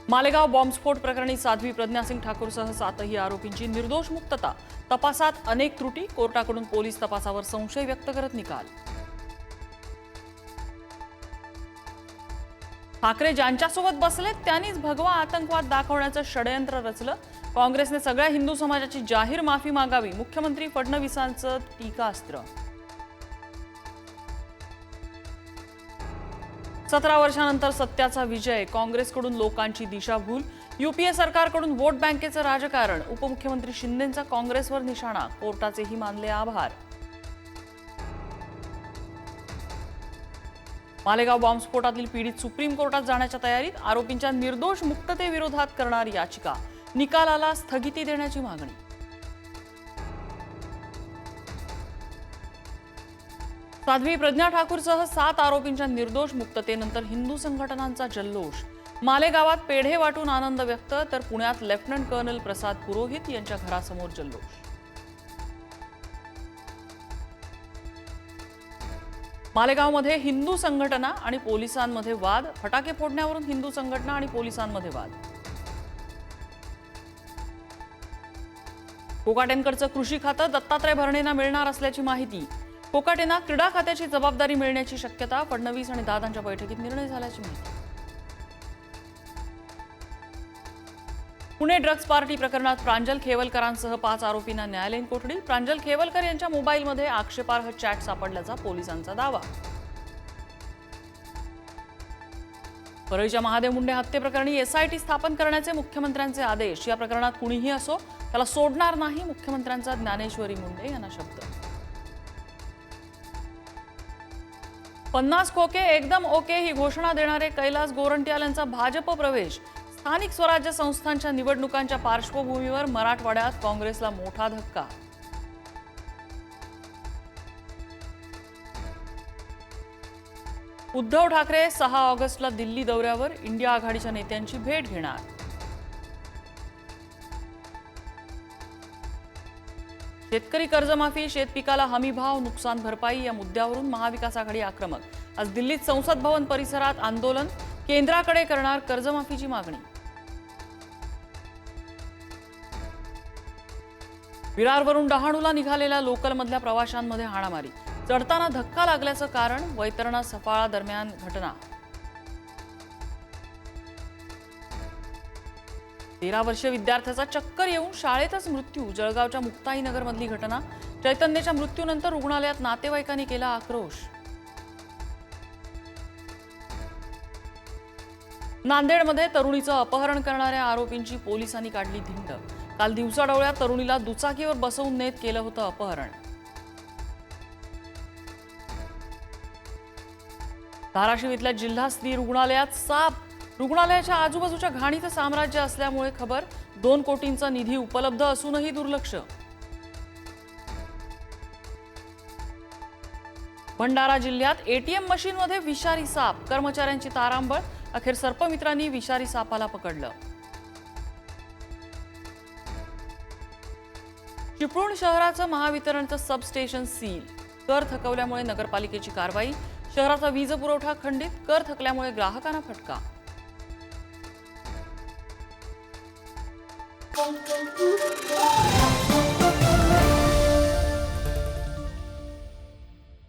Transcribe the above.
मालेगाव बॉम्बस्फोट प्रकरणी साध्वी प्रज्ञा सिंग ठाकूरसह 7ही आरोपींची निर्दोष मुक्तता। तपासात अनेक त्रुटी, कोर्टाकडून पोलीस तपासावर संशय व्यक्त करत निकाल। ठाकरे ज्यांच्यासोबत बसलेत त्यांनीच भगवा आतंकवाद दाखवण्याचं षडयंत्र रचलं। काँग्रेसने सगळ्या हिंदू समाजाची जाहीर माफी मागावी, मुख्यमंत्री फडणवीसांचं टीकास्त्र। 17 वर्षांनंतर सत्याचा विजय, काँग्रेसकडून लोकांची दिशाभूल, यूपीए सरकारकडून वोट बँकेचं राजकारण, उपमुख्यमंत्री शिंदेंचा काँग्रेसवर निशाणा, कोर्टाचेही मानले आभार। मालेगाव बॉम्बस्फोटातील पीडित सुप्रीम कोर्टात जाण्याच्या तयारीत, आरोपींच्या निर्दोष मुक्ततेविरोधात करणार याचिका, निकालाला स्थगिती देण्याची मागणी। साध्वी प्रज्ञा ठाकूरसह 7 आरोपींच्या निर्दोष मुक्ततेनंतर हिंदू संघटनांचा जल्लोष। मालेगावात पेढे वाटून आनंद व्यक्त, तर पुण्यात लेफ्टनंट कर्नल प्रसाद पुरोहित यांच्या घरासमोर जल्लोष। मालेगावमध्ये हिंदू संघटना आणि पोलिसांमध्ये वाद, फटाके फोडण्यावरून हिंदू संघटना आणि पोलिसांमध्ये वाद। कोकाटेंकडचं कृषी खातं दत्तात्रय भरणेंना मिळणार असल्याची माहिती। कोकाटेंना क्रीडा खात्याची जबाबदारी मिळण्याची शक्यता, फडणवीस आणि दादांच्या बैठकीत निर्णय झाल्याची माहिती। पुणे ड्रग्ज पार्टी प्रकरणात प्रांजल खेवलकरांसह 5 आरोपींना न्यायालयीन कोठडी। प्रांजल खेवलकर यांच्या मोबाईलमध्ये आक्षेपार्ह चॅट सापडल्याचा पोलिसांचा दावा। परळीच्या महादेव मुंडे हत्येप्रकरणी एसआयटी स्थापन करण्याचे मुख्यमंत्र्यांचे आदेश। या प्रकरणात कुणीही असो त्याला सोडणार नाही, मुख्यमंत्र्यांचा ज्ञानेश्वरी मुंडे यांना शब्द। 50 खोके एकदम ओके ही घोषणा देणारे कैलास गोरंट्याल यांचा भाजप प्रवेश। स्थानिक स्वराज्य संस्थांच्या निवडणुकांच्या पार्श्वभूमीवर मराठवाड्यात काँग्रेसला मोठा धक्का। उद्धव ठाकरे 6 ऑगस्टला दिल्ली दौऱ्यावर, इंडिया आघाडीच्या नेत्यांची भेट घेणार। शेतकरी कर्जमाफी, शेतपिकाला हमी भाव, नुकसान भरपाई या मुद्द्यावरून महाविकास आघाडी आक्रमक। आज दिल्लीत संसद भवन परिसरात आंदोलन, केंद्राकडे करणार कर्जमाफीची मागणी। विरारवरून डहाणूला निघालेल्या लोकलमधल्या प्रवाशांमध्ये हाणामारी, चढताना धक्का लागल्याचं कारण, वैतरणा सफाळा दरम्यान घटना। 13 वर्षीय विद्यार्थ्याचा चक्कर येऊन शाळेतच मृत्यू। जळगावच्या मुक्ताईनगर मधली घटना। चैतन्याच्या मृत्यूनंतर रुग्णालयात नातेवाईकांनी केला आक्रोश। नांदेडमध्ये तरुणीचं अपहरण करणाऱ्या आरोपींची पोलिसांनी काढली धिंड। काल दिवसाढवळ्यात तरुणीला दुचाकीवर बसवून नेत केलं होतं अपहरण। धाराशिव इथल्या जिल्हा स्त्री रुग्णालयात साप, रुग्णालयाच्या आजूबाजूच्या घाणीचं साम्राज्य असल्यामुळे खबर। 2 कोटींचा निधी उपलब्ध असूनही दुर्लक्ष। भंडारा जिल्ह्यात एटीएम मशीनमध्ये विषारी साप, कर्मचाऱ्यांची तारांबळ, अखेर सर्पमित्रांनी विषारी सापाला पकडलं। चिपळूण शहराचं महावितरणचं सबस्टेशन सील, कर थकवल्यामुळे नगरपालिकेची कारवाई। शहराचा वीज पुरवठा खंडित, कर थकल्यामुळे ग्राहकांना फटका।